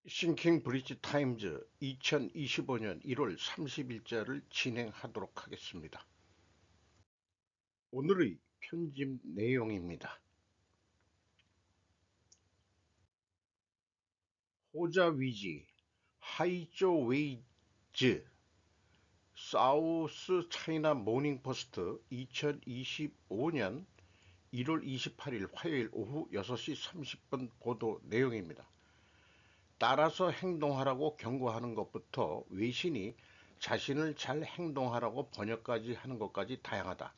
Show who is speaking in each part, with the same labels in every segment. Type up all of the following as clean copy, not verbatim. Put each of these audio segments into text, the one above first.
Speaker 1: 싱킹 브리지 타임즈 2025년 1월 30일자를 진행하도록 하겠습니다. 오늘의 편집 내용입니다. 호자 위지, 하이조 웨이즈, 사우스 차이나 모닝 포스트 2025년 1월 28일 화요일 오후 6시 30분 보도 내용입니다. 따라서 행동하라고 경고하는 것부터 외신이 자신을 잘 행동하라고 번역까지 하는 것까지 다양하다.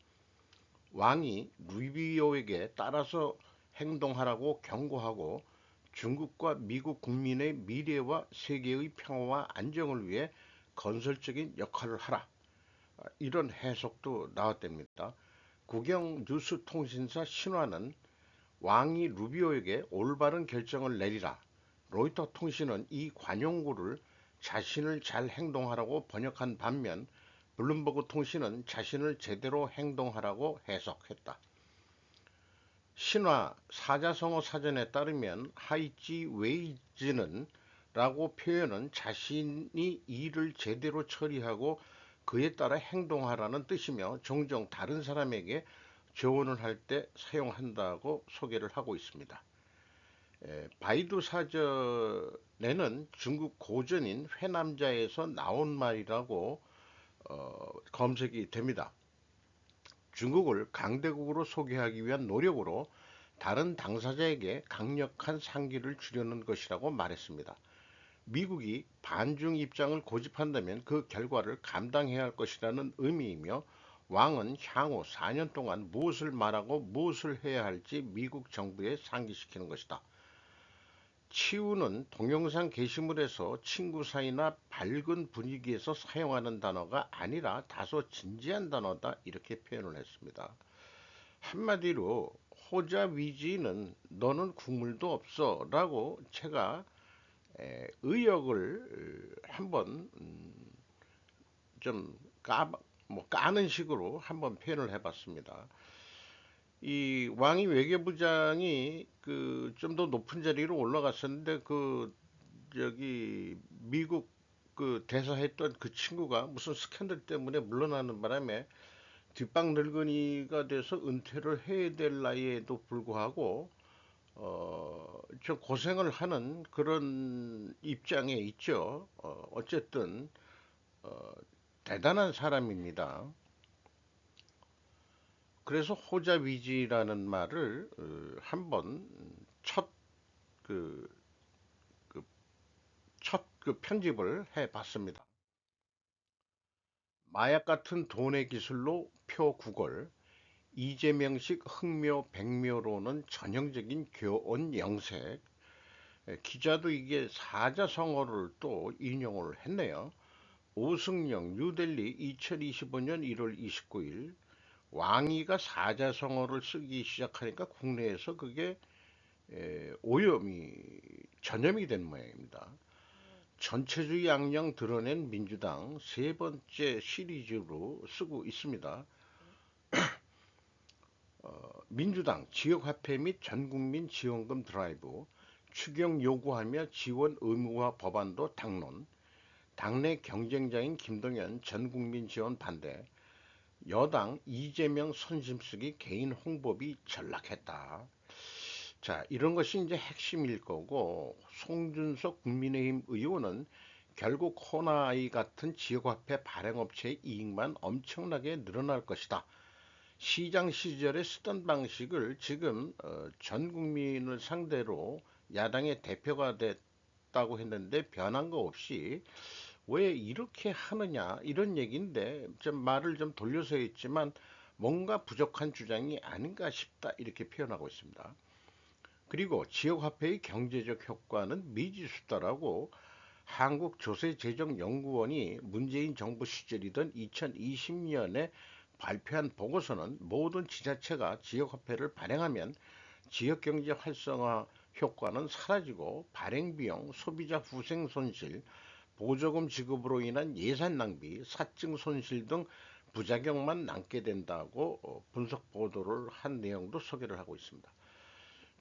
Speaker 1: 왕이 루비오에게 따라서 행동하라고 경고하고 중국과 미국 국민의 미래와 세계의 평화와 안정을 위해 건설적인 역할을 하라. 이런 해석도 나왔답니다. 국영 뉴스 통신사 신화는 왕이 루비오에게 올바른 결정을 내리라. 로이터 통신은 이 관용구를 자신을 잘 행동하라고 번역한 반면 블룸버그 통신은 자신을 제대로 행동하라고 해석했다. 신화 사자성어 사전에 따르면 하이지 웨이즈는 라고 표현은 자신이 일을 제대로 처리하고 그에 따라 행동하라는 뜻이며 종종 다른 사람에게 조언을 할 때 사용한다고 소개를 하고 있습니다. 바이두 사전에는 중국 고전인 회남자에서 나온 말이라고 검색이 됩니다. 중국을 강대국으로 소개하기 위한 노력으로 다른 당사자에게 강력한 상기를 주려는 것이라고 말했습니다. 미국이 반중 입장을 고집한다면 그 결과를 감당해야 할 것이라는 의미이며 왕은 향후 4년 동안 무엇을 말하고 무엇을 해야 할지 미국 정부에 상기시키는 것이다. 치우는 동영상 게시물에서 친구 사이나 밝은 분위기에서 사용하는 단어가 아니라 다소 진지한 단어다 이렇게 표현을 했습니다. 한마디로 호자 위지는 너는 국물도 없어 라고 제가 의역을 한번 좀 까는 식으로 한번 표현을 해봤습니다. 이 왕이 외교부장이 그 좀 더 높은 자리로 올라갔었는데 그 저기 미국 그 대사했던 그 친구가 무슨 스캔들 때문에 물러나는 바람에 뒷방 늙은이가 돼서 은퇴를 해야 될 나이에도 불구하고 좀 고생을 하는 그런 입장에 있죠. 어쨌든 대단한 사람입니다. 그래서 호자위지라는 말을 한번 첫 그, 그, 첫 그 편집을 해봤습니다. 마약 같은 돈의 기술로 표구걸, 이재명식 흥묘 백묘로는 전형적인 교원 영색. 기자도 이게 사자성어를 또 인용을 했네요. 오승영 뉴델리 2025년 1월 29일 왕이가 사자성어를 쓰기 시작하니까 국내에서 그게 오염이 전염이 된 모양입니다. 전체주의 양령 드러낸 민주당 세 번째 시리즈로 쓰고 있습니다. 민주당 지역화폐 및 전국민 지원금 드라이브, 추경 요구하며 지원 의무화 법안도 당론, 당내 경쟁자인 김동연 전국민 지원 반대, 여당 이재명 선심쓰기 개인 홍보비 전락했다. 자, 이런 것이 이제 핵심일 거고, 송준석 국민의힘 의원은 결국 호나이 같은 지역화폐 발행업체의 이익만 엄청나게 늘어날 것이다. 시장 시절에 쓰던 방식을 지금 전 국민을 상대로 야당의 대표가 됐다고 했는데 변한 거 없이 왜 이렇게 하느냐 이런 얘기인데 좀 말을 좀 돌려서 했지만 뭔가 부족한 주장이 아닌가 싶다 이렇게 표현하고 있습니다. 그리고 지역화폐의 경제적 효과는 미지수다라고 한국조세재정연구원이 문재인 정부 시절이던 2020년에 발표한 보고서는 모든 지자체가 지역화폐를 발행하면 지역경제 활성화 효과는 사라지고 발행비용, 소비자 후생 손실, 보조금 지급으로 인한 예산 낭비, 사증 손실 등 부작용만 남게 된다고 분석 보도를 한 내용도 소개를 하고 있습니다.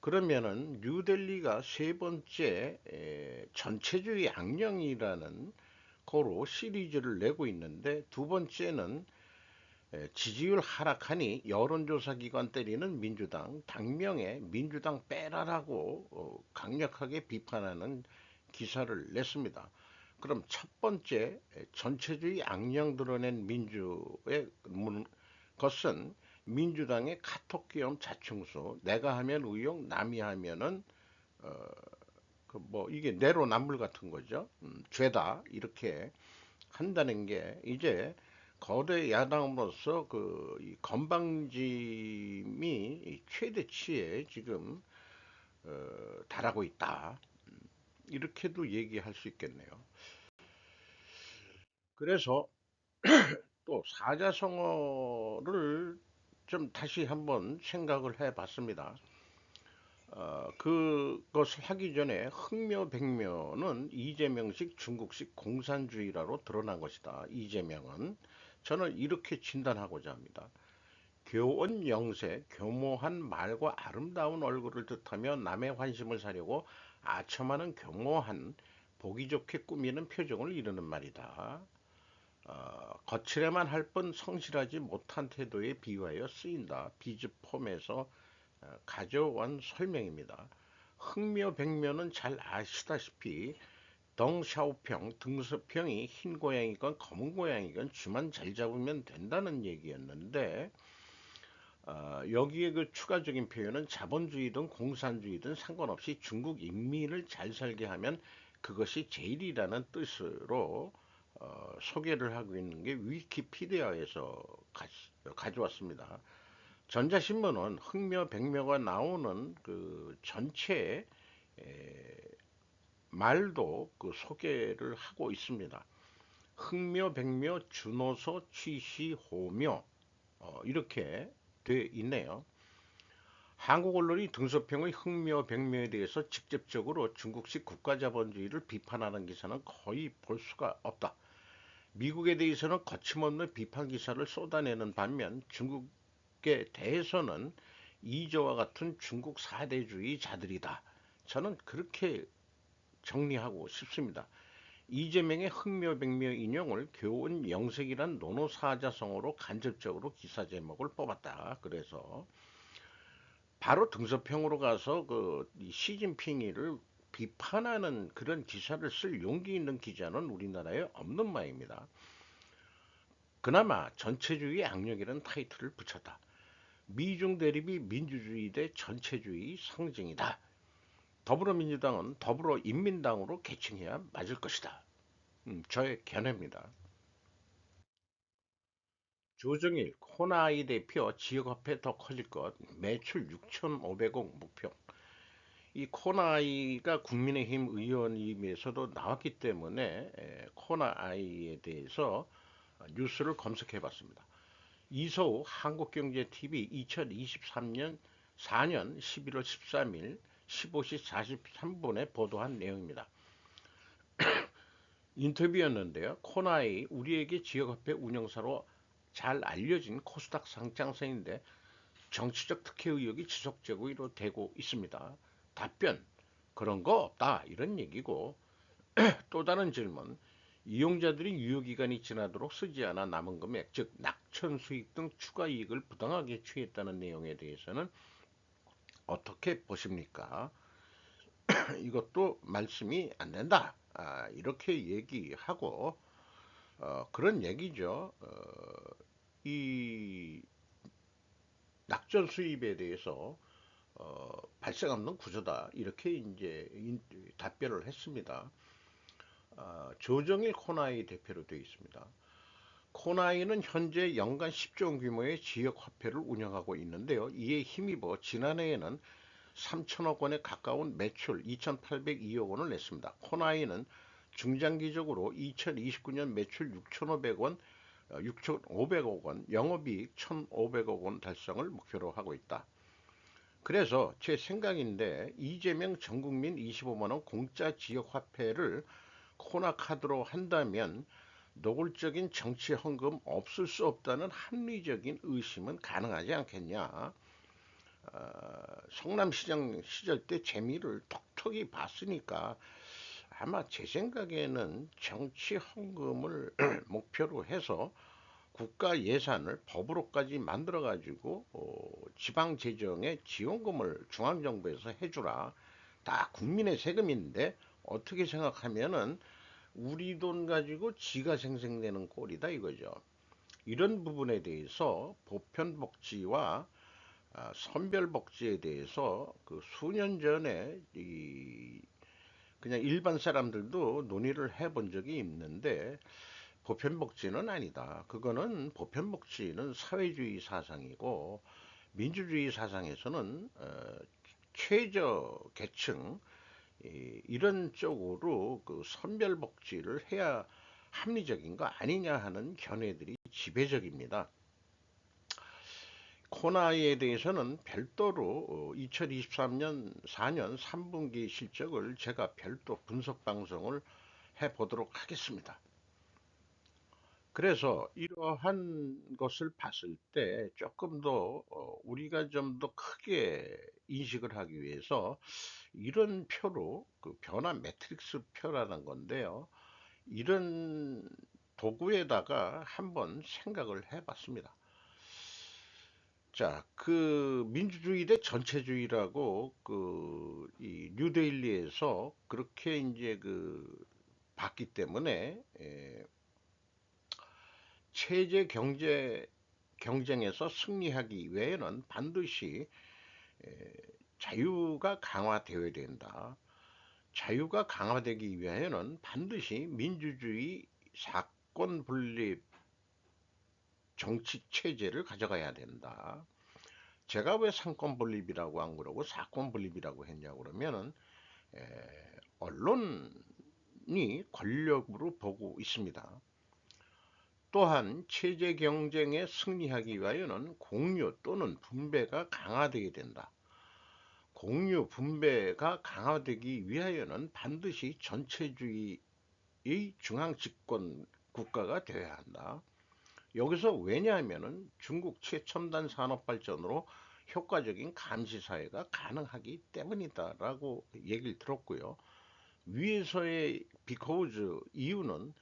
Speaker 1: 그러면은 뉴델리가 세 번째 전체주의 악령이라는 거로 시리즈를 내고 있는데, 두 번째는 지지율 하락하니 여론조사 기관 때리는 민주당, 당명에 민주당 빼라라고 강력하게 비판하는 기사를 냈습니다. 그럼 첫 번째 전체주의 악령 드러낸 민주의 것은 민주당의 카톡 겸 자충수, 내가 하면 의용, 남이 하면은 뭐 이게 내로남불 같은 거죠. 죄다 이렇게 한다는 게 이제 거대 야당으로서 이 건방짐이 최대치에 지금 달하고 있다. 이렇게도 얘기할 수 있겠네요. 그래서 또 사자성어를 좀 다시 한번 생각을 해봤습니다. 그것을 하기 전에 흥묘백묘는 이재명식 중국식 공산주의라로 드러난 것이다. 이재명은 저는 이렇게 진단하고자 합니다. 교원 영세, 교모한 말과 아름다운 얼굴을 뜻하며 남의 환심을 사려고 아첨하는 교모한 보기 좋게 꾸미는 표정을 이루는 말이다. 거칠에만 할 뿐 성실하지 못한 태도에 비유하여 쓰인다. 비즈 폼에서 가져온 설명입니다. 흥묘백묘는 잘 아시다시피 덩샤오평, 등서평이 흰 고양이건 검은 고양이건 쥐만 잘 잡으면 된다는 얘기였는데, 여기에 그 추가적인 표현은 자본주의든 공산주의든 상관없이 중국 인민을 잘 살게 하면 그것이 제일이라는 뜻으로 소개를 하고 있는 게 위키피디아에서 가져왔습니다. 전자신문은 흥묘백묘가 나오는 그 전체 말도 그 소개를 하고 있습니다. 흥묘백묘 준호서 취시 호묘 이렇게 돼 있네요. 한국 언론이 등소평의 흥묘백묘에 대해서 직접적으로 중국식 국가자본주의를 비판하는 기사는 거의 볼 수가 없다. 미국에 대해서는 거침없는 비판 기사를 쏟아내는 반면 중국에 대해서는 이저와 같은 중국 사대주의자들이다. 저는 그렇게 정리하고 싶습니다. 이재명의 흥묘백묘 인용을 교훈 영색이란 노노사자성어로 간접적으로 기사 제목을 뽑았다. 그래서 바로 등서평으로 가서 시진핑이를 비판하는 그런 기사를 쓸 용기 있는 기자는 우리나라에 없는 모양입니다. 그나마 전체주의 악령이라는 타이틀을 붙였다. 미중 대립이 민주주의 대 전체주의 상징이다. 더불어민주당은 더불어인민당으로 개칭해야 맞을 것이다. 저의 견해입니다. 조정일 코나이 대표 지역화폐 더 커질 것, 매출 6,500억 목표. 이 코나이가 국민의힘 의원임에서도 나왔기 때문에 코나이에 대해서 뉴스를 검색해 봤습니다. 이서우 한국경제TV 2023년 4년 11월 13일 15시 43분에 보도한 내용입니다. 인터뷰였는데요. 코나이 우리에게 지역화폐 운영사로 잘 알려진 코스닥 상장사인데 정치적 특혜 의혹이 지속적으로 되고 있습니다. 답변 그런 거 없다 이런 얘기고, 또 다른 질문, 이용자들이 유효기간이 지나도록 쓰지 않아 남은 금액 즉 낙천 수익 등 추가 이익을 부당하게 취했다는 내용에 대해서는 어떻게 보십니까? 이것도 말씀이 안 된다. 이렇게 얘기하고 그런 얘기죠. 이 낙전 수입에 대해서 발생 없는 구조다. 이렇게 이제 답변을 했습니다. 조정일 코나이 대표로 되어 있습니다. 코나이는 현재 연간 10조 원 규모의 지역 화폐를 운영하고 있는데요. 이에 힘입어 지난해에는 3천억 원에 가까운 매출 2,802억 원을 냈습니다. 코나이는 중장기적으로 2029년 매출 6,500원, 6,500억 원, 영업이익 1,500억 원 달성을 목표로 하고 있다. 그래서 제 생각인데 이재명 전국민 25만 원 공짜 지역 화폐를 코나 카드로 한다면 노골적인 정치 헌금 없을 수 없다는 합리적인 의심은 가능하지 않겠냐. 성남시장 시절 때 재미를 톡톡히 봤으니까 아마 제 생각에는 정치 헌금을 목표로 해서 국가 예산을 법으로까지 만들어 가지고 지방 재정에 지원금을 중앙정부에서 해주라. 다 국민의 세금인데 어떻게 생각하면은 우리 돈 가지고 지가 생생내는 꼴이다 이거죠. 이런 부분에 대해서 보편복지와 선별복지에 대해서 그 수년 전에 그냥 일반 사람들도 논의를 해본 적이 있는데 보편복지는 아니다. 그거는 보편복지는 사회주의 사상이고 민주주의 사상에서는 최저 계층 이런 쪽으로 그 선별복지를 해야 합리적인 거 아니냐 하는 견해들이 지배적입니다. 코나이에 대해서는 별도로 2023년 4년 3분기 실적을 제가 별도 분석 방송을 해보도록 하겠습니다. 그래서 이러한 것을 봤을 때 조금 더 우리가 좀 더 크게 인식을 하기 위해서 이런 표로 그 변화 매트릭스 표라는 건데요. 이런 도구에다가 한번 생각을 해봤습니다. 자, 그 민주주의 대 전체주의라고 그 이 뉴데일리에서 그렇게 이제 그 봤기 때문에 체제 경제 경쟁에서 승리하기 위해는 반드시 자유가 강화되어야 된다. 자유가 강화되기 위해는 반드시 민주주의 사건 분립 정치 체제를 가져가야 된다. 제가 왜 상권 분립이라고 안 그러고 사건 분립이라고 했냐 그러면은 언론이 권력으로 보고 있습니다. 또한 체제 경쟁에 승리하기 위하여는 공유 또는 분배가 강화되어야 된다. 공유 분배가 강화되기 위하여는 반드시 전체주의의 중앙 집권 국가가 되어야 한다. 여기서 왜냐하면은 중국 최첨단 산업 발전으로 효과적인 감시 사회가 가능하기 때문이다라고 얘기를 들었고요. 위에서의 because 이유는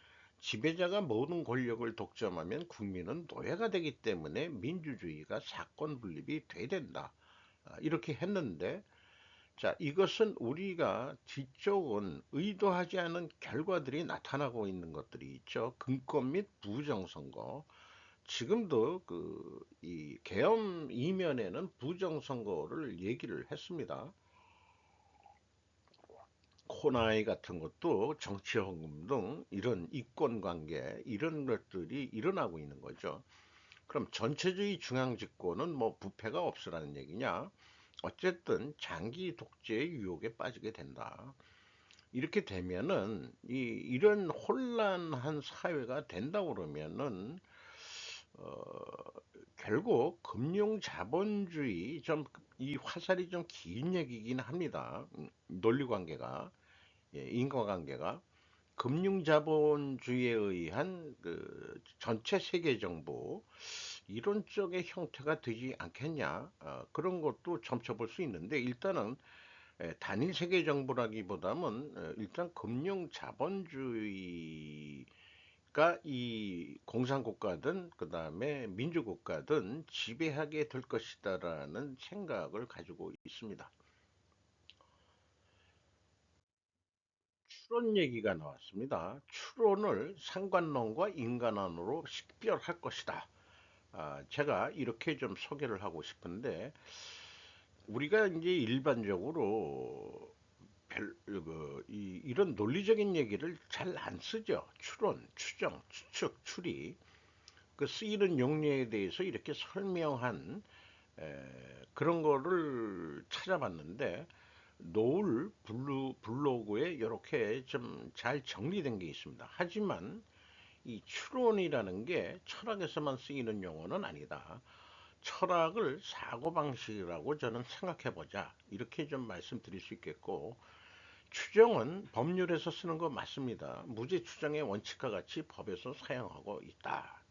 Speaker 1: 지배자가 모든 권력을 독점하면 국민은 노예가 되기 때문에 민주주의가 사건 분립이 돼야 된다. 이렇게 했는데 자, 이것은 우리가 뒤쪽은 의도하지 않은 결과들이 나타나고 있는 것들이 있죠. 금권 및 부정선거. 지금도 그 이 계엄 이면에는 부정선거를 얘기를 했습니다. 코나이 같은 것도 정치헌금 등 이런 이권관계 이런 것들이 일어나고 있는 거죠. 그럼 전체주의 중앙집권은 뭐 부패가 없으라는 얘기냐? 어쨌든 장기 독재의 유혹에 빠지게 된다. 이렇게 되면은 이런 혼란한 사회가 된다 그러면은 어, 결국 금융 자본주의 좀 이 화살이 좀 긴 얘기긴 합니다. 논리 관계가 인과관계가 금융 자본주의에 의한 그 전체 세계 정보 이런 쪽의 형태가 되지 않겠냐 그런 것도 점쳐볼 수 있는데 일단은 단일 세계 정부라기보다는 일단 금융 자본주의가 이 공산국가든 그다음에 민주국가든 지배하게 될 것이다라는 생각을 가지고 있습니다. 추론 얘기가 나왔습니다. 추론을 상관론과 인간론으로 식별할 것이다. 제가 이렇게 좀 소개를 하고 싶은데 우리가 이제 일반적으로 이런 논리적인 얘기를 잘 안 쓰죠. 추론, 추정, 추측, 추리. 그 쓰이는 용례에 대해서 이렇게 설명한 그런 거를 찾아봤는데 노을 블로그에 이렇게 좀 잘 정리된 게 있습니다. 하지만 이 추론이라는 게 철학에서만 쓰이는 용어는 아니다. 철학을 사고방식이라고 저는 생각해보자. 이렇게 좀 말씀드릴 수 있겠고, 추정은 법률에서 쓰는 거 맞습니다. 무죄 추정의 원칙과 같이 법에서 사용하고 있다.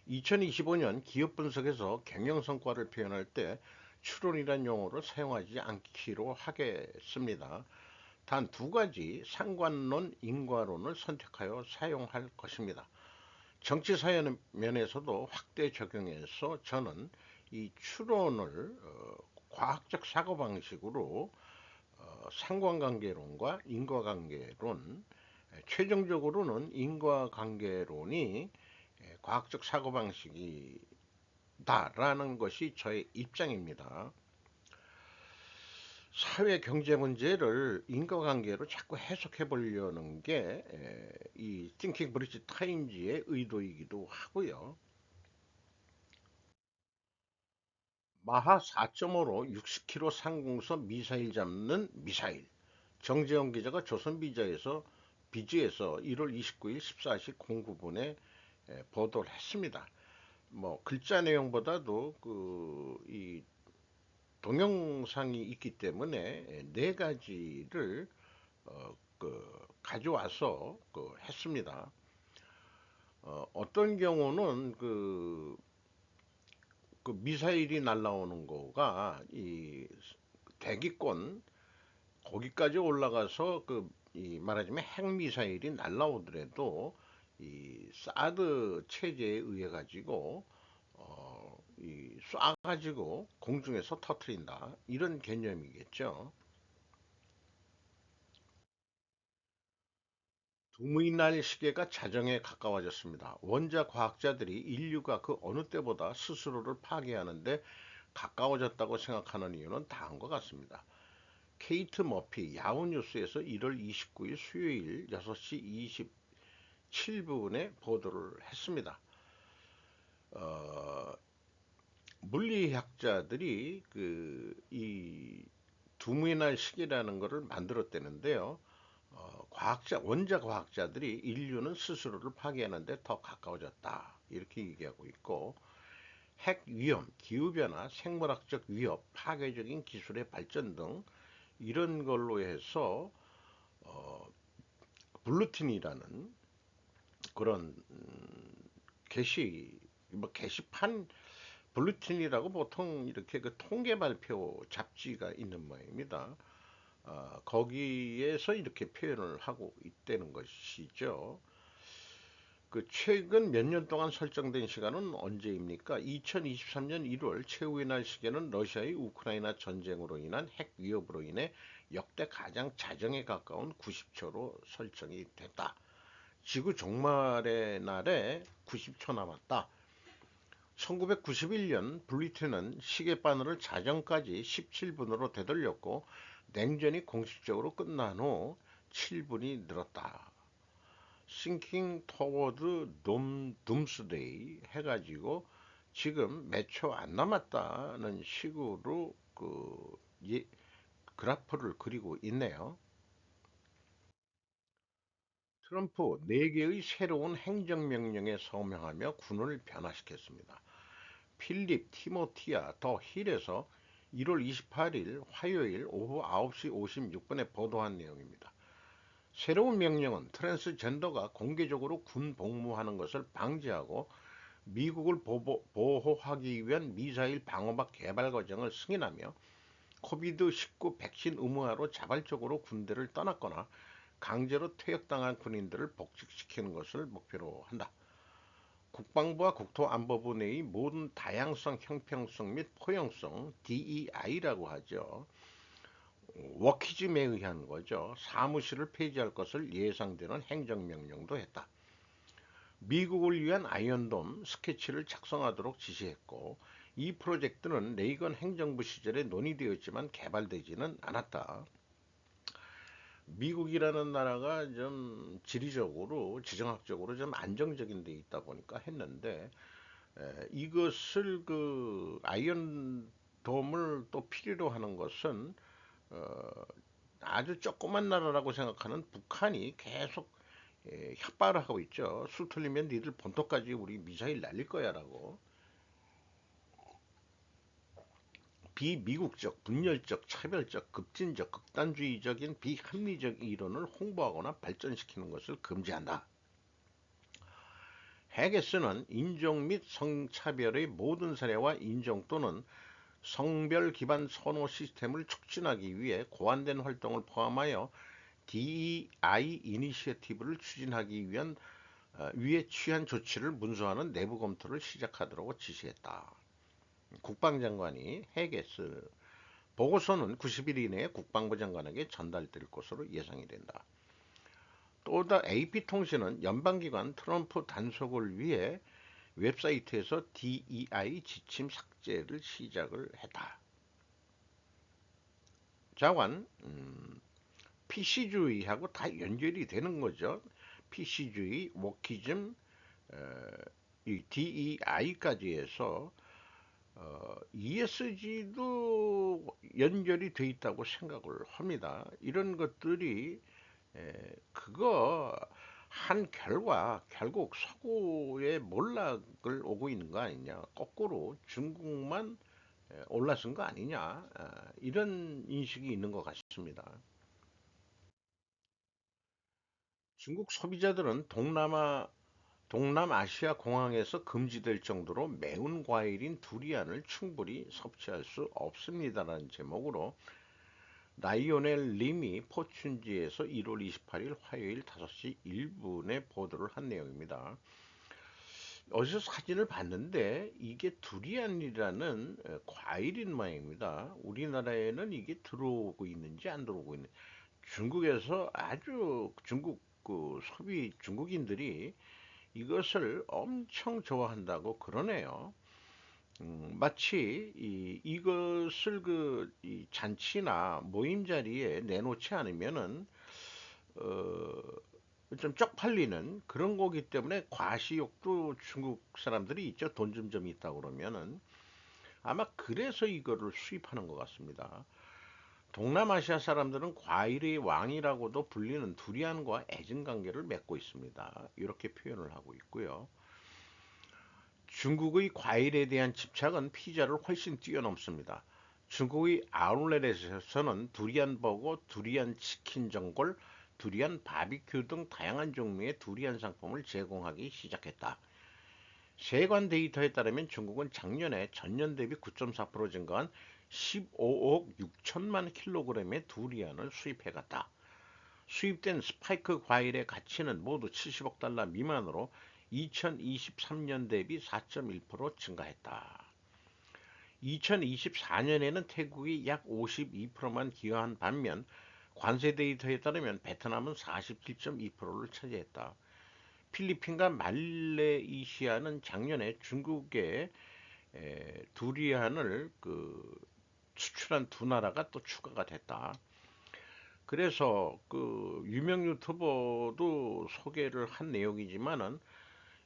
Speaker 1: 2025년 기업 분석에서 경영 성과를 표현할 때 추론이란 용어를 사용하지 않기로 하겠습니다. 단 두 가지 상관론, 인과론을 선택하여 사용할 것입니다. 정치 사회 면에서도 확대 적용해서 저는 이 추론을 과학적 사고방식으로 상관관계론과 인과관계론, 최종적으로는 인과관계론이 과학적 사고방식이다라는 것이 저의 입장입니다. 사회 경제 문제를 인과관계로 자꾸 해석해 보려는 게 이 띵킹 브릿지 타임즈의 의도이기도 하고요. 마하 4.5로 60km 상공서 미사일 잡는 미사일. 정재영 기자가 비즈에서 1월 29일 14시 09분에 보도를 했습니다. 뭐 글자 내용보다도 이 동영상이 있기 때문에 네 가지를 가져와서 했습니다. 어떤 경우는 그 미사일이 날라오는 거가 이 대기권 거기까지 올라가서 이 말하자면 핵미사일이 날라오더라도 이 사드 체제에 의해 가지고 이 쏴가지고 공중에서 터트린다 이런 개념이겠죠. 두무이날 시계가 자정에 가까워졌습니다. 원자 과학자들이 인류가 그 어느 때보다 스스로를 파괴하는데 가까워졌다고 생각하는 이유는 다음과 같습니다. 케이트 머피 야후뉴스에서 1월 29일 수요일 6시 27분에 보도를 했습니다. 어, 물리학자들이 이 두무이날 시계라는 것을 만들었다는데요. 원자 과학자들이 인류는 스스로를 파괴하는데 더 가까워졌다. 이렇게 얘기하고 있고, 핵 위험, 기후변화, 생물학적 위협, 파괴적인 기술의 발전 등 이런 걸로 해서 어, 블루틴이라는 그런 게시 뭐 게시판 블루틴이라고 보통 이렇게 그 통계 발표 잡지가 있는 모양입니다. 거기에서 이렇게 표현을 하고 있다는 것이죠. 최근 몇 년 동안 설정된 시간은 언제입니까? 2023년 1월 최후의 날 시계는 러시아의 우크라이나 전쟁으로 인한 핵 위협으로 인해 역대 가장 자정에 가까운 90초로 설정이 됐다. 지구 종말의 날에 90초 남았다. 1991년 블리트는 시계바늘을 자정까지 17분으로 되돌렸고 냉전이 공식적으로 끝난 후 7분이 늘었다. Sinking Toward Doomsday 해가지고 지금 몇 초 안 남았다는 식으로 그래프를 그리고 있네요. 트럼프 4개의 새로운 행정명령에 서명하며 군을 변화시켰습니다. 필립 티모티아 더 힐에서 1월 28일 화요일 오후 9시 56분에 보도한 내용입니다. 새로운 명령은 트랜스젠더가 공개적으로 군 복무하는 것을 방지하고 미국을 보호하기 위한 미사일 방어막 개발 과정을 승인하며 코비드-19 백신 의무화로 자발적으로 군대를 떠났거나 강제로 퇴역당한 군인들을 복직시키는 것을 목표로 한다. 국방부와 국토안보부 내의 모든 다양성, 형평성 및 포용성 DEI라고 하죠. 워키즘에 의한 거죠. 사무실을 폐지할 것을 예상되는 행정명령도 했다. 미국을 위한 아이언돔 스케치를 작성하도록 지시했고 이 프로젝트는 레이건 행정부 시절에 논의되었지만 개발되지는 않았다. 미국이라는 나라가 좀 지리적으로 지정학적으로 좀 안정적인 데 있다 보니까 했는데 이것을 아이언돔을 또 필요로 하는 것은 어, 아주 조그만 나라라고 생각하는 북한이 계속 협박을 하고 있죠. 술 틀리면 니들 본토까지 우리 미사일 날릴 거야라고. 비미국적, 분열적, 차별적, 급진적, 극단주의적인 비합리적 이론을 홍보하거나 발전시키는 것을 금지한다. 해게스는 인종 및 성차별의 모든 사례와 인정 또는 성별 기반 선호 시스템을 촉진하기 위해 고안된 활동을 포함하여 DEI 이니시어티브를 추진하기 위해 취한 조치를 문서화하는 내부 검토를 시작하도록 지시했다. 국방장관이 해게스 보고서는 90일 이내에 국방부 장관에게 전달될 것으로 예상이 된다. 또다 AP통신은 연방기관 트럼프 단속을 위해 웹사이트에서 DEI 지침 삭제를 시작을 했다. 자관, PC주의하고 다 연결이 되는 거죠. PC주의, 워키즘, 이 DEI까지 해서 ESG도 연결이 돼 있다고 생각을 합니다. 이런 것들이 그거 한 결과 결국 서구의 몰락을 오고 있는 거 아니냐. 거꾸로 중국만 올라선 거 아니냐. 이런 인식이 있는 것 같습니다. 중국 소비자들은 동남아시아 공항에서 금지될 정도로 매운 과일인 두리안을 충분히 섭취할 수 없습니다라는 제목으로 라이오넬 림이 포춘지에서 1월 28일 화요일 5시 1분에 보도를 한 내용입니다. 어디서 사진을 봤는데 이게 두리안이라는 과일인 모양입니다. 우리나라에는 이게 들어오고 있는지 안 들어오고 있는지 중국에서 아주 중국 그 소비 중국인들이 이것을 엄청 좋아한다고 그러네요. 마치 이것을 이 잔치나 모임 자리에 내놓지 않으면은 어, 좀 쪽팔리는 그런 거기 때문에 과시욕도 중국 사람들이 있죠. 돈 좀 있다고 그러면은 아마 그래서 이거를 수입하는 것 같습니다. 동남아시아 사람들은 과일의 왕이라고도 불리는 두리안과 애증 관계를 맺고 있습니다. 이렇게 표현을 하고 있고요. 중국의 과일에 대한 집착은 피자를 훨씬 뛰어넘습니다. 중국의 아울렛에서는 두리안 버거, 두리안 치킨 전골, 두리안 바비큐 등 다양한 종류의 두리안 상품을 제공하기 시작했다. 세관 데이터에 따르면 중국은 작년에 전년 대비 9.4% 증가한 15억 6천만 킬로그램의 두리안을 수입해갔다. 수입된 스파이크 과일의 가치는 모두 70억 달러 미만으로 2023년 대비 4.1% 증가했다. 2024년에는 태국이 약 52%만 기여한 반면 관세 데이터에 따르면 베트남은 47.2%를 차지했다. 필리핀과 말레이시아는 작년에 중국에 두리안을 수출한 두 나라가 또 추가가 됐다. 그래서 그 유명 유튜버도 소개를 한 내용이지만은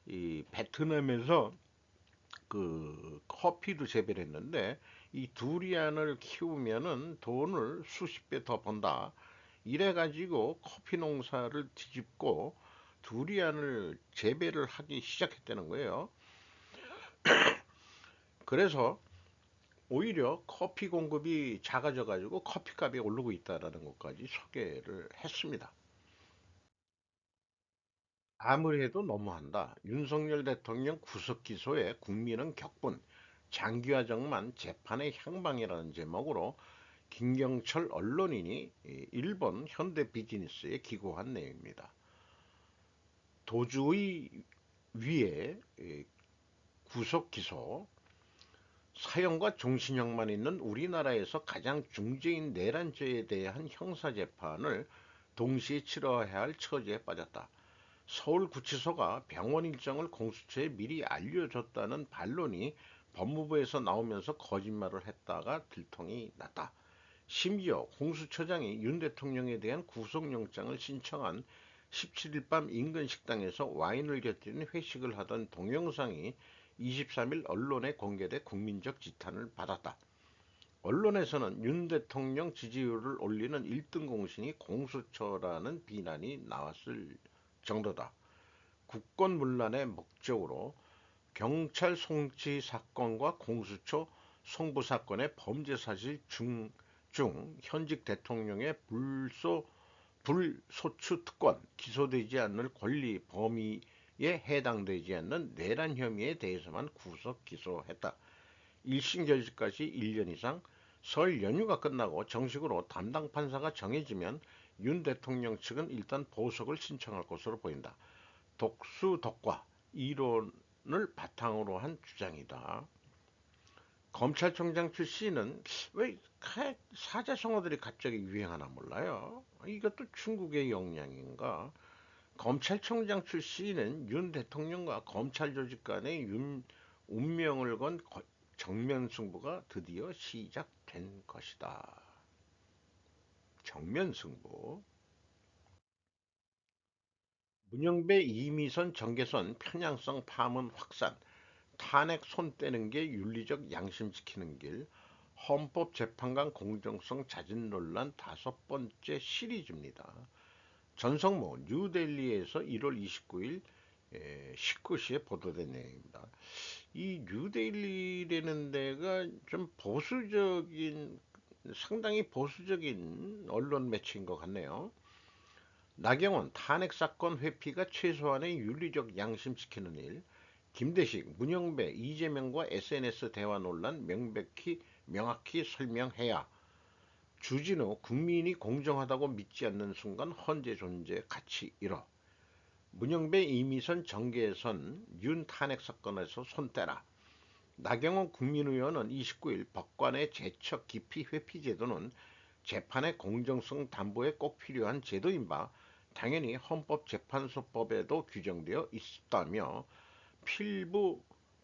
Speaker 1: 이 베트남에서 그 커피도 재배를 했는데 이 두리안을 키우면은 돈을 수십 배 더 번다. 이래 가지고 커피 농사를 뒤집고 두리안을 재배를 하기 시작했다는 거예요. 그래서 오히려 커피 공급이 작아져 가지고 커피값이 오르고 있다라는 것까지 소개를 했습니다. 아무리 해도 너무한다. 윤석열 대통령 구속 기소에 국민은 격분, 장기화정만 재판의 향방이라는 제목으로 김경철 언론인이 일본 현대 비즈니스에 기고한 내용입니다. 도주의 위에 구속 기소, 사형과 종신형만 있는 우리나라에서 가장 중죄인 내란죄에 대한 형사재판을 동시에 치러야 할 처지에 빠졌다. 서울구치소가 병원 일정을 공수처에 미리 알려줬다는 반론이 법무부에서 나오면서 거짓말을 했다가 들통이 났다. 심지어 공수처장이 윤 대통령에 대한 구속영장을 신청한 17일 밤 인근 식당에서 와인을 곁들인 회식을 하던 동영상이 23일 언론에 공개돼 국민적 지탄을 받았다. 언론에서는 윤 대통령 지지율을 올리는 1등 공신이 공수처라는 비난이 나왔을 정도다. 국권문란의 목적으로 경찰 송치 사건과 공수처 송부 사건의 범죄 사실 중 현직 대통령의 불소추 특권, 기소되지 않을 권리 범위 해당되지 않는 내란 혐의에 대해서만 구속 기소했다. 1심 결심까지 1년 이상, 설 연휴가 끝나고 정식으로 담당 판사가 정해지면 윤 대통령 측은 일단 보석을 신청할 것으로 보인다. 독수독과 이론을 바탕으로 한 주장이다. 검찰총장 출신은 왜 사자성어들이 갑자기 유행하나 몰라요. 이것도 중국의 역량인가? 검찰총장 출신은 윤 대통령과 검찰 조직 간의 운명을 건 정면 승부가 드디어 시작된 것이다. 정면 승부. 문영배, 이미선, 정계선 편향성 파문 확산, 탄핵 손 떼는 게 윤리적 양심 지키는 길, 헌법재판관 공정성 자진 논란 다섯 번째 시리즈입니다. 전성모 뉴델리에서 1월 29일 19시에 보도된 내용입니다. 이 뉴델리라는 데가 좀 보수적인, 상당히 보수적인 언론 매체인 것 같네요. 나경원 탄핵 사건 회피가 최소한의 윤리적 양심 지키는 일, 김대식, 문영배, 이재명과 SNS 대화 논란 명확히 설명해야, 주진우 국민이 공정하다고 믿지 않는 순간 헌재 존재 가치 잃어, 문영배, 이미선, 정계선, 윤 탄핵 사건에서 손 떼라, 나경원 국민의원은 29일 법관의 재척 기피 회피 제도는 재판의 공정성 담보에 꼭 필요한 제도인 바 당연히 헌법재판소법에도 규정되어 있다며,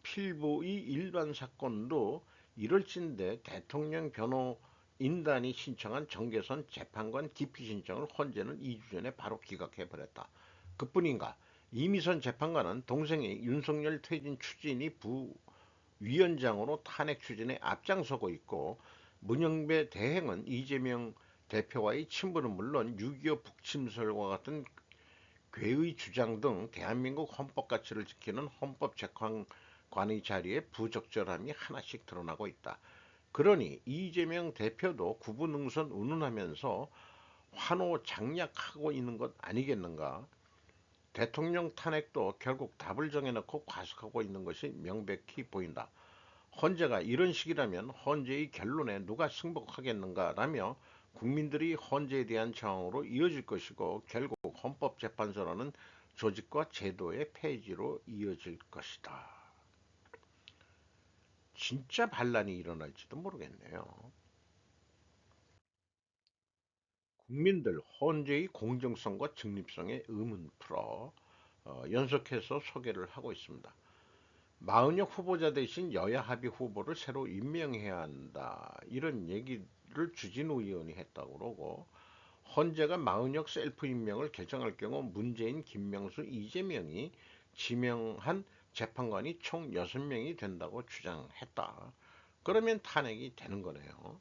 Speaker 1: 필부의 일반 사건도 이럴진데 대통령 변호인단이 신청한 정계선 재판관 기피 신청을 헌재는 2주 전에 바로 기각해버렸다. 그뿐인가, 이미선 재판관은 동생이 윤석열 퇴진 추진위 부위원장으로 탄핵 추진에 앞장서고 있고, 문영배 대행은 이재명 대표와의 친분은 물론 6.25 북침설과 같은 괴의 주장 등 대한민국 헌법 가치를 지키는 헌법재판관의 자리에 부적절함이 하나씩 드러나고 있다. 그러니 이재명 대표도 구분응선 운운하면서 환호 장략하고 있는 것 아니겠는가? 대통령 탄핵도 결국 답을 정해놓고 과속하고 있는 것이 명백히 보인다. 헌재가 이런 식이라면 헌재의 결론에 누가 승복하겠는가라며 국민들이 헌재에 대한 저항으로 이어질 것이고, 결국 헌법재판소라는 조직과 제도의 폐지로 이어질 것이다. 진짜 반란이 일어날지도 모르겠네요. 국민들 헌재의 공정성과 중립성에 의문 풀어 연속해서 소개를 하고 있습니다. 마은혁 후보자 대신 여야 합의 후보를 새로 임명해야 한다, 이런 얘기를 주진우 의원이 했다고 그러고, 헌재가 마은혁 셀프 임명을 결정할 경우 문재인, 김명수, 이재명이 지명한 재판관이 총 6명이 된다고 주장했다. 그러면 탄핵이 되는 거네요.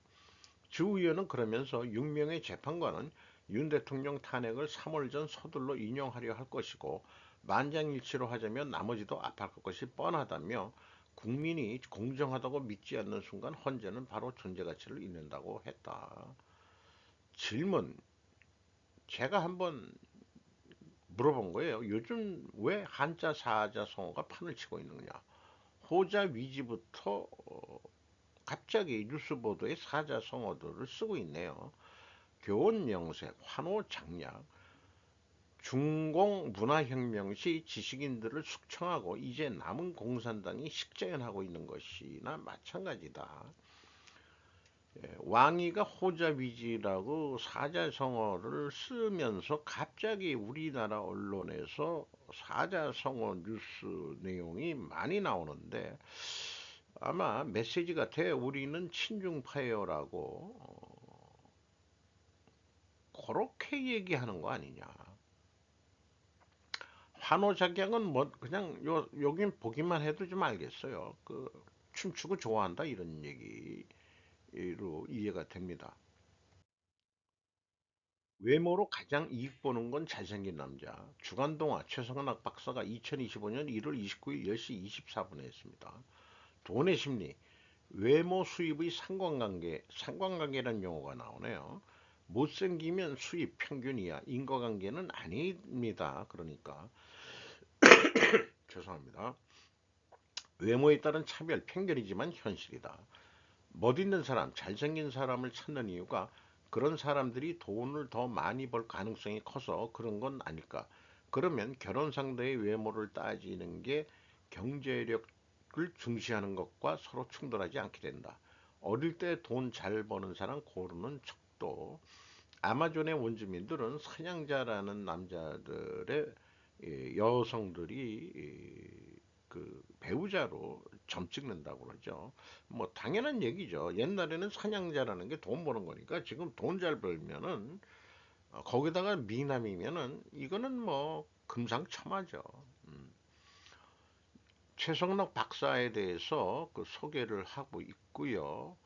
Speaker 1: 주 의원은 그러면서 6명의 재판관은 윤 대통령 탄핵을 3월 전 서둘러 인용하려 할 것이고, 만장일치로 하자면 나머지도 압박할 것이 뻔하다며, 국민이 공정하다고 믿지 않는 순간 헌재는 바로 존재 가치를 잃는다고 했다. 질문, 제가 한번 물어본 거예요. 요즘 왜 한자 사자 성어가 판을 치고 있느냐. 호자 위지부터 갑자기 뉴스 보도에 사자 성어들을 쓰고 있네요. 교원 명세, 환호 장약, 중공 문화혁명 시 지식인들을 숙청하고 이제 남은 공산당이 식재현하고 있는 것이나 마찬가지다. 왕이가 호자위지라고 사자성어를 쓰면서 갑자기 우리나라 언론에서 사자성어 뉴스 내용이 많이 나오는데, 아마 메시지 같아. 우리는 친중파예요라고 그렇게 얘기하는 거 아니냐. 환호작약은 뭐 그냥 여긴 보기만 해도 좀 알겠어요. 그 춤추고 좋아한다 이런 얘기로 이해가 됩니다. 외모로 가장 이익 보는 건 잘생긴 남자. 주간동화 최성락 박사가 2025년 1월 29일 10시 24분에 했습니다. 돈의 심리, 외모 수입의 상관관계란 용어가 나오네요. 못생기면 수입 평균이야. 인과관계는 아닙니다. 그러니까 죄송합니다. 외모에 따른 차별, 편견이지만 현실이다. 멋있는 사람, 잘생긴 사람을 찾는 이유가 그런 사람들이 돈을 더 많이 벌 가능성이 커서 그런 건 아닐까? 그러면 결혼 상대의 외모를 따지는 게 경제력을 중시하는 것과 서로 충돌하지 않게 된다. 어릴 때 돈 잘 버는 사람 고르는 척도 아마존의 원주민들은 사냥자라는 남자들의 여성들이 그 배우자로 점 찍는다고 그러죠. 뭐 당연한 얘기죠. 옛날에는 사냥자라는 게 돈 버는 거니까 지금 돈 잘 벌면은 거기다가 미남이면은 이거는 뭐 금상첨화죠. 음. 최성락 박사에 대해서 그 소개를 하고 있고요.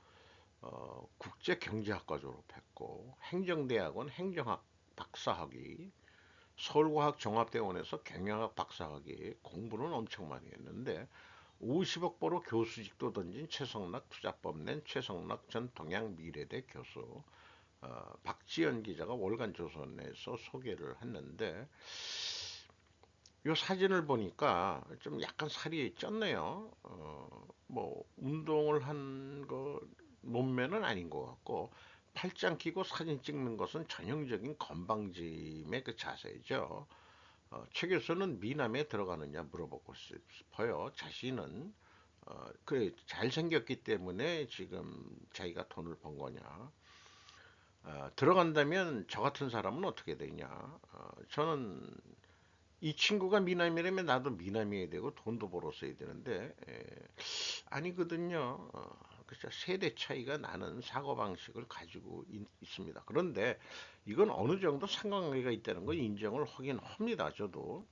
Speaker 1: 국제경제학과 졸업했고 행정대학원 행정학 박사학위, 서울과학종합대원에서 경영학 박사학위 공부는 엄청 많이 했는데 50억 벌어 교수직도 던진 최성락 투자법 낸 최성락 전 동양미래대 교수, 박지연 기자가 월간 조선에서 소개를 했는데 이 사진을 보니까 좀 약간 살이 쪘네요. 뭐 운동을 한 거 몸매는 아닌 것 같고 팔짱 끼고 사진 찍는 것은 전형적인 건방짐의 그 자세죠. 최 교수는 미남에 들어가느냐 물어보고 싶어요. 자신은 그래 잘생겼기 때문에 지금 자기가 돈을 번 거냐. 들어간다면 저 같은 사람은 어떻게 되냐. 저는 이 친구가 미남이라면 나도 미남이어야 되고 돈도 벌었어야 되는데 아니거든요. 그렇죠. 세대 차이가 나는 사고방식을 가지고 있습니다. 그런데 이건 어느 정도 상관관계가 있다는 걸 인정을 하긴 합니다. 저도.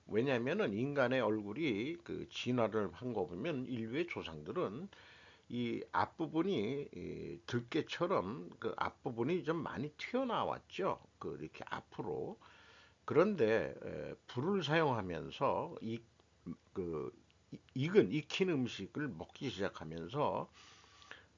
Speaker 1: 왜냐하면은 인간의 얼굴이 그 진화를 한 거 보면 인류의 조상들은 이 앞부분이 이 들깨처럼 그 앞부분이 좀 많이 튀어나왔죠. 그 이렇게 앞으로. 그런데 불을 사용하면서 그 익힌 음식을 먹기 시작하면서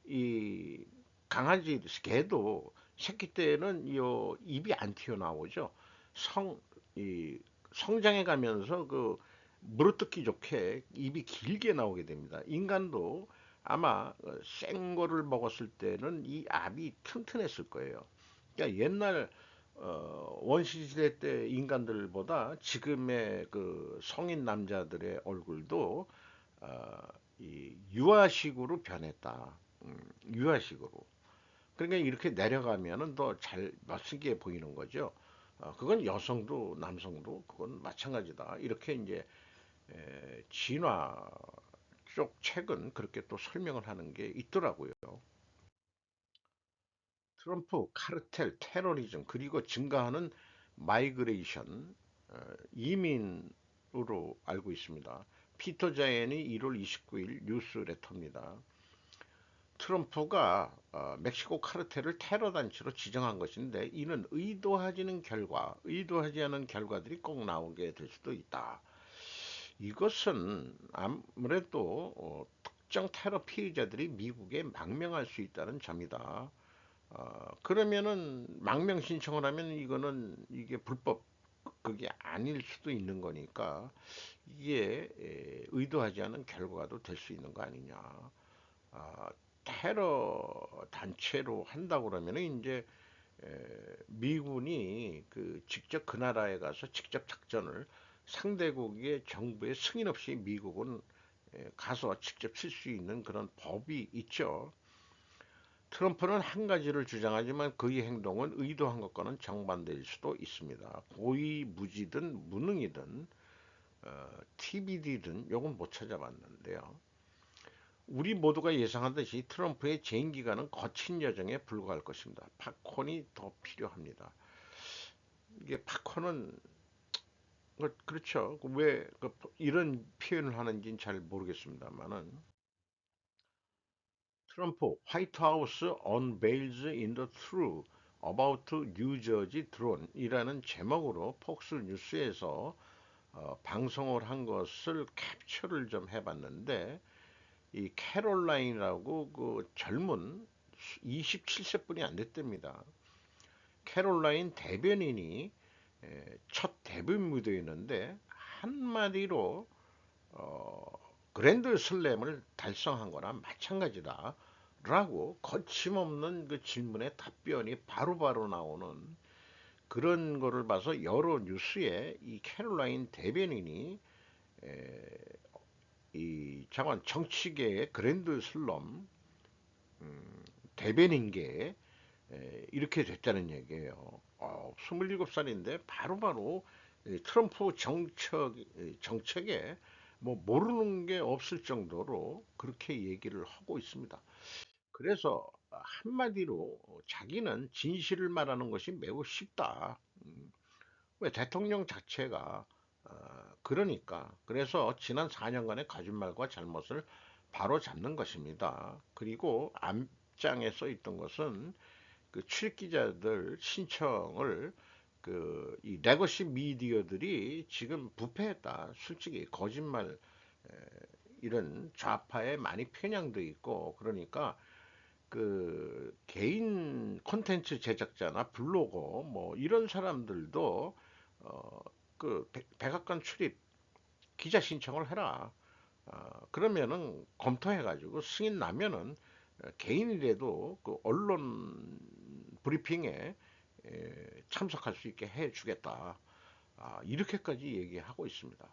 Speaker 1: 이 강아지 개도 새끼 때는 요 입이 안 튀어나오죠. 성 이 성장해 가면서 그 물어뜯기 좋게 입이 길게 나오게 됩니다. 인간도 아마 생 거를 먹었을 때는 이 압이 튼튼했을 거예요. 그러니까 옛날 원시시대 때 인간들보다 지금의 그 성인 남자들의 얼굴도 이 유아식으로 변했다. 유아식으로. 그러니까 이렇게 내려가면은 더 잘 멋지게 보이는 거죠. 그건 여성도 남성도 그건 마찬가지다. 이렇게 이제 진화 쪽 책은 그렇게 또 설명을 하는 게 있더라고요. 트럼프, 카르텔, 테러리즘, 그리고 증가하는 마이그레이션, 이민으로 알고 있습니다. 피터 자연이 1월 29일 뉴스레터입니다. 트럼프가 멕시코 카르텔을 테러 단체로 지정한 것인데 이는 의도하지 않은 결과들이 꼭 나오게 될 수도 있다. 이것은 아무래도 특정 테러 피해자들이 미국에 망명할 수 있다는 점이다. 그러면은 망명 신청을 하면 이거는 이게 불법 그게 아닐 수도 있는 거니까 이게 의도하지 않은 결과도 될 수 있는 거 아니냐. 아, 테러 단체로 한다고 그러면 이제 미군이 그 직접 그 나라에 가서 직접 작전을 상대국의 정부의 승인 없이 미국은 가서 직접 칠 수 있는 그런 법이 있죠. 트럼프는 한 가지를 주장하지만 그의 행동은 의도한 것과는 정반대일 수도 있습니다. 고의무지든 무능이든 TBD든 요건 못 찾아봤는데요. 우리 모두가 예상하듯이 트럼프의 재임 기간은 거친 여정에 불과할 것입니다. 팝콘이 더 필요합니다. 이게 팝콘은 그렇죠. 왜 이런 표현을 하는지는 잘 모르겠습니다만은 트럼프 화이트 하우스 unveils in the truth about New Jersey drone이라는 제목으로 폭스 뉴스에서 방송을 한 것을 캡처를 좀 해봤는데 이 캐롤라인이라고 그 젊은 27세뿐이 안 됐답니다. 캐롤라인 대변인이 첫 데뷔 무대였는데 한마디로 그랜드 슬램을 달성한 거나 마찬가지다 라고 거침없는 그 질문에 답변이 바로바로 나오는 그런 거를 봐서 여러 뉴스에 이 캐롤라인 대변인이 이 장관 정치계의 그랜드 슬럼 대변인계에 이렇게 됐다는 얘기예요. 27살인데 바로바로 트럼프 정책에 뭐 모르는 게 없을 정도로 그렇게 얘기를 하고 있습니다. 그래서 한마디로 자기는 진실을 말하는 것이 매우 쉽다. 왜 대통령 자체가 그러니까 그래서 지난 4년간의 거짓말과 잘못을 바로 잡는 것입니다. 그리고 앞장에 써 있던 것은 그 출입기자들 신청을 이 레거시 미디어들이 지금 부패했다. 솔직히 거짓말 이런 좌파에 많이 편향돼 있고 그러니까 그 개인 콘텐츠 제작자나 블로거 뭐 이런 사람들도 백악관 출입 기자 신청을 해라. 그러면은 검토해가지고 승인 나면은 개인이라도 그 언론 브리핑에 참석할 수 있게 해주겠다. 이렇게까지 얘기하고 있습니다.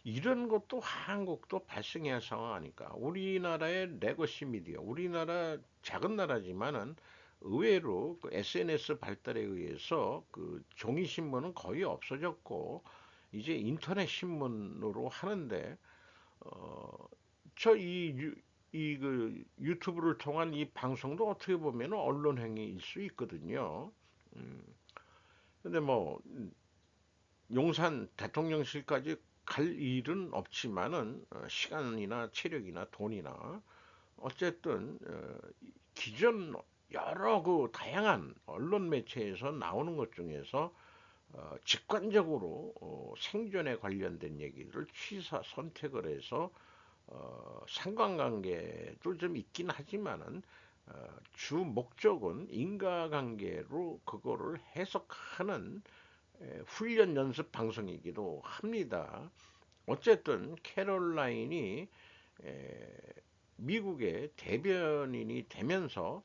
Speaker 1: 이런 것도 한국도 발생해야 할 상황 아닐까. 우리나라의 레거시 미디어, 우리나라 작은 나라지만은 의외로 그 SNS 발달에 의해서 그 종이 신문은 거의 없어졌고 이제 인터넷 신문으로 하는데 저이 유튜브를 통한 이 방송도 어떻게 보면 언론 행위일 수 있거든요. 음, 근데 뭐 용산 대통령실까지 갈 일은 없지만은 시간이나 체력이나 돈이나 어쨌든 기존 여러 그 다양한 언론 매체에서 나오는 것 중에서 직관적으로 생존에 관련된 얘기를 취사 선택을 해서 상관관계도 좀 있긴 하지만은 주 목적은 인과관계로 그거를 해석하는 훈련 연습 방송이기도 합니다. 어쨌든 캐롤라인이 미국의 대변인이 되면서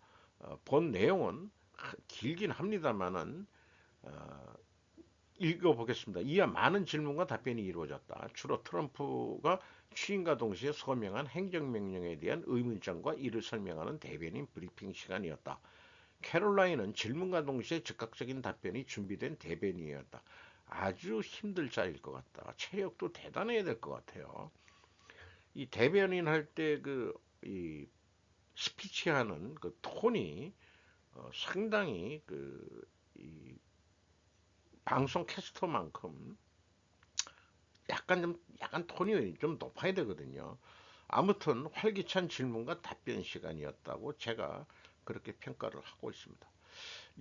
Speaker 1: 본 내용은 길긴 합니다만은 읽어보겠습니다. 이하 많은 질문과 답변이 이루어졌다. 주로 트럼프가 취임과 동시에 서명한 행정명령에 대한 의문점과 이를 설명하는 대변인 브리핑 시간이었다. 캐롤라인은 질문과 동시에 즉각적인 답변이 준비된 대변인이었다. 아주 힘들 자일 것 같다. 체력도 대단해야 될 것 같아요. 이 대변인 할 때 이 스피치하는 그 톤이 상당히 이 방송 캐스터만큼 약간 톤이 좀 높아야 되거든요. 아무튼 활기찬 질문과 답변 시간이었다고 제가 그렇게 평가를 하고 있습니다.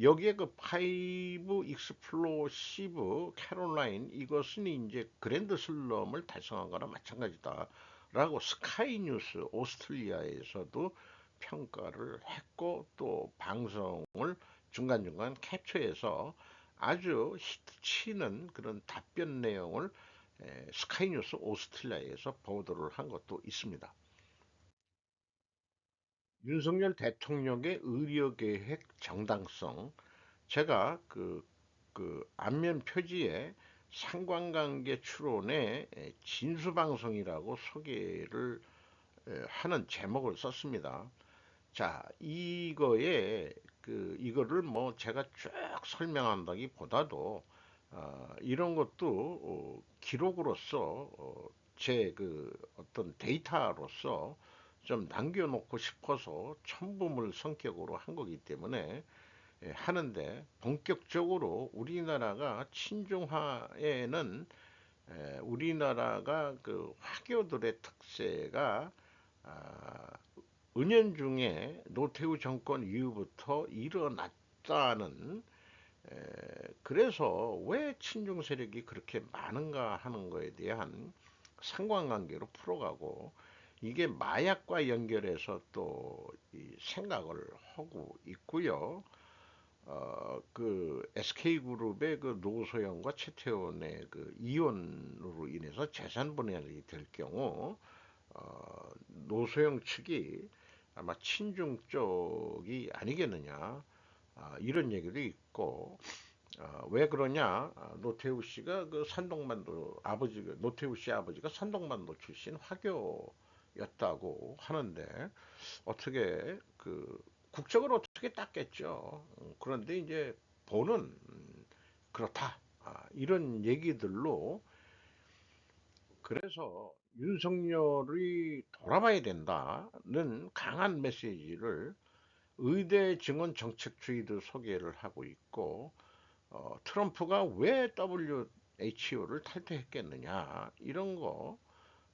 Speaker 1: 여기에 그 파이브 익스플로시브 캐롤라인 이것은 이제 그랜드 슬럼을 달성한 거나 마찬가지다 라고 스카이뉴스 오스트리아에서도 평가를 했고 또 방송을 중간중간 캡처해서 아주 히트치는 그런 답변 내용을 스카이뉴스 오스트리아에서 보도를 한 것도 있습니다. 윤석열 대통령의 의료계획 정당성 제가 앞면 표지에 상관관계 추론의 진수방송이라고 소개를 하는 제목을 썼습니다. 자, 이거를 뭐 제가 쭉 설명한다기보다도 이런 것도 기록으로서 제 어떤 데이터로서 좀 남겨놓고 싶어서 첨부물 성격으로 한 거기 때문에 하는데 본격적으로 우리나라가 친중화에는 우리나라가 그 화교들의 특세가 아, 은연중에 노태우 정권 이후부터 일어났다는 그래서 왜 친중 세력이 그렇게 많은가 하는 거에 대한 상관관계로 풀어가고 이게 마약과 연결해서 또 이 생각을 하고 있고요. 그 SK그룹의 그 노소영과 최태원의 그 이혼으로 인해서 재산 분할이 될 경우 노소영 측이 아마 친중 쪽이 아니겠느냐, 이런 얘기도 있고. 왜 그러냐? 노태우 씨가 그 산동반도 아버지, 노태우 씨 아버지가 산동반도 출신 화교였다고 하는데, 어떻게 그 국적을 어떻게 땄겠죠. 그런데 이제 보는 그렇다. 이런 얘기들로, 그래서 윤석열이 돌아봐야 된다는 강한 메시지를 의대 증언 정책주의도 소개를 하고 있고, 트럼프가 왜 WHO를 탈퇴했겠느냐 이런 거,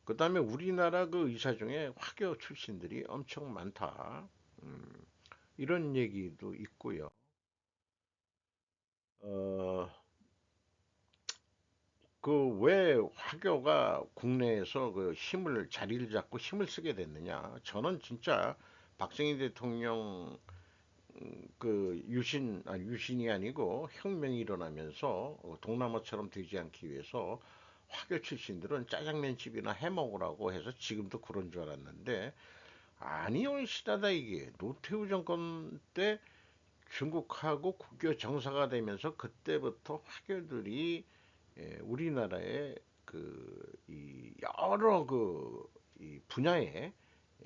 Speaker 1: 그 다음에 우리나라 그 의사 중에 화교 출신들이 엄청 많다. 음, 이런 얘기도 있고요. 어, 그 왜 화교가 국내에서 그 힘을 자리를 잡고 힘을 쓰게 됐느냐? 저는 진짜 박정희 대통령 그 유신이 아니고 혁명이 일어나면서 동남아처럼 되지 않기 위해서 화교 출신들은 짜장면 집이나 해 먹으라고 해서 지금도 그런 줄 알았는데, 아니요, 시다다 이게 노태우 정권 때 중국하고 국교 정사가 되면서 그때부터 화교들이 우리나라의 이 여러 이 분야에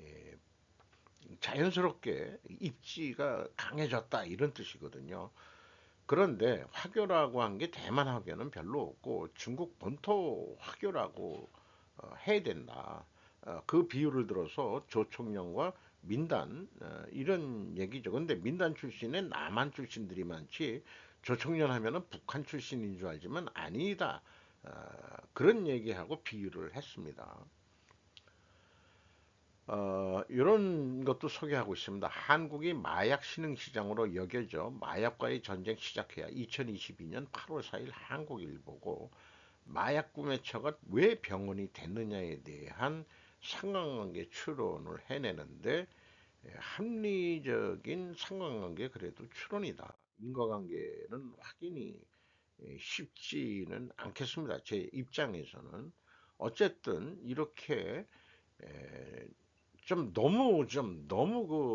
Speaker 1: 예, 자연스럽게 입지가 강해졌다 이런 뜻이거든요. 그런데 화교라고 한 게 대만 화교는 별로 없고 중국 본토 화교라고 해야 된다. 그 비유를 들어서 조총련과 민단 이런 얘기죠. 근데 민단 출신은 남한 출신들이 많지, 조총련 하면은 북한 출신인 줄 알지만 아니다. 그런 얘기하고 비유를 했습니다. 이런 것도 소개하고 있습니다. 한국이 마약 신흥시장으로 여겨져 마약과의 전쟁 시작해야 2022년 8월 4일 한국일보고, 마약 구매처가 왜 병원이 됐느냐에 대한 상관관계 추론을 해내는데, 합리적인 상관관계 그래도 추론이다. 인과관계는 확인이 쉽지는 않겠습니다. 제 입장에서는. 어쨌든 이렇게 좀 너무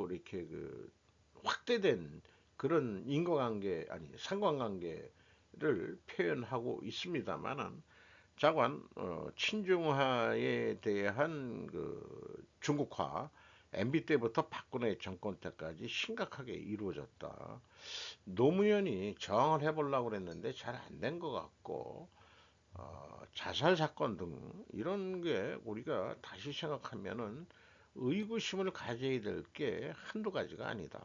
Speaker 1: 이렇게 확대된 그런 인과관계 아니 상관관계를 표현하고 있습니다만은, 자관 친중화에 대한 중국화, MB 때부터 박근혜 정권 때까지 심각하게 이루어졌다. 노무현이 저항을 해보려고 그랬는데 잘 안 된 것 같고, 자살 사건 등 이런 게 우리가 다시 생각하면은 의구심을 가져야 될 게 한두 가지가 아니다.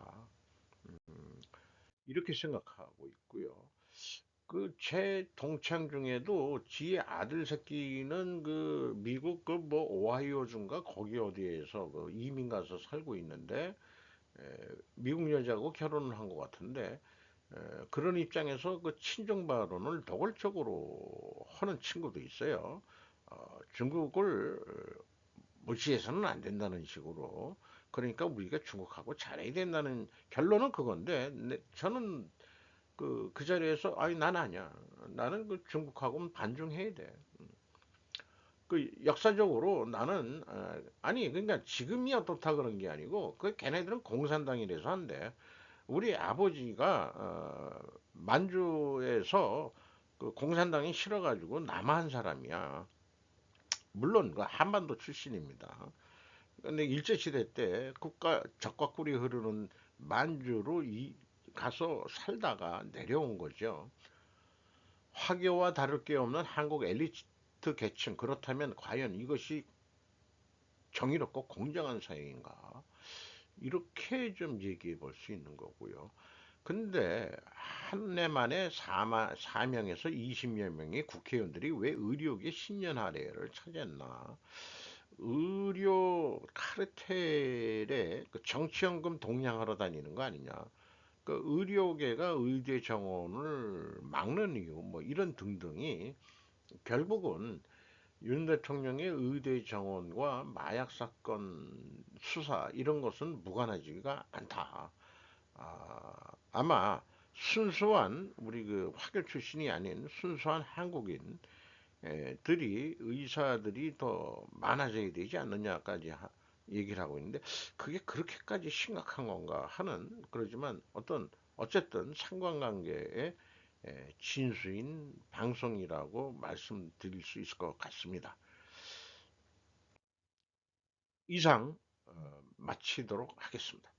Speaker 1: 이렇게 생각하고 있고요. 그 제 동창 중에도 지 아들 새끼는 그 미국 그 뭐 오하이오주인가 거기 어디에서 그 이민 가서 살고 있는데, 에, 미국 여자하고 결혼을 한 것 같은데, 그런 입장에서 그 친정 발언을 노골적으로 하는 친구도 있어요. 중국을 무시해서는 안 된다는 식으로. 그러니까 우리가 중국하고 잘해야 된다는 결론은 그건데, 저는 그 자리에서 아니 난 아니야. 나는 그 중국하고는 반중해야 돼. 그 역사적으로 나는 아니 그러니까 지금이 어떻다 그런 게 아니고, 그 걔네들은 공산당이라서 한데, 우리 아버지가 만주에서 그 공산당이 싫어가지고 남한 사람이야. 물론 그 한반도 출신입니다. 근데 일제시대 때 국가 적과 꿀이 흐르는 만주로 가서 살다가 내려온 거죠. 화교와 다를 게 없는 한국 엘리트 계층, 그렇다면 과연 이것이 정의롭고 공정한 사회인가? 이렇게 좀 얘기해 볼 수 있는 거고요. 근데 한 해 만에 4명에서 20여 명의 국회의원들이 왜 의료계 신년할애를 차지했나? 의료 카르텔에 그 정치연금 동량하러 다니는 거 아니냐? 그 의료계가 의대 정원을 막는 이유, 뭐 이런 등등이 결국은 윤 대통령의 의대 정원과 마약 사건 수사 이런 것은 무관하지가 않다. 아마 순수한 우리 그 화교 출신이 아닌 순수한 한국인들이 의사들이 더 많아져야 되지 않느냐까지 얘기를 하고 있는데 그게 그렇게까지 심각한 건가 하는 그러지만 어쨌든 상관관계의 진수인 방송이라고 말씀드릴 수 있을 것 같습니다. 이상 마치도록 하겠습니다.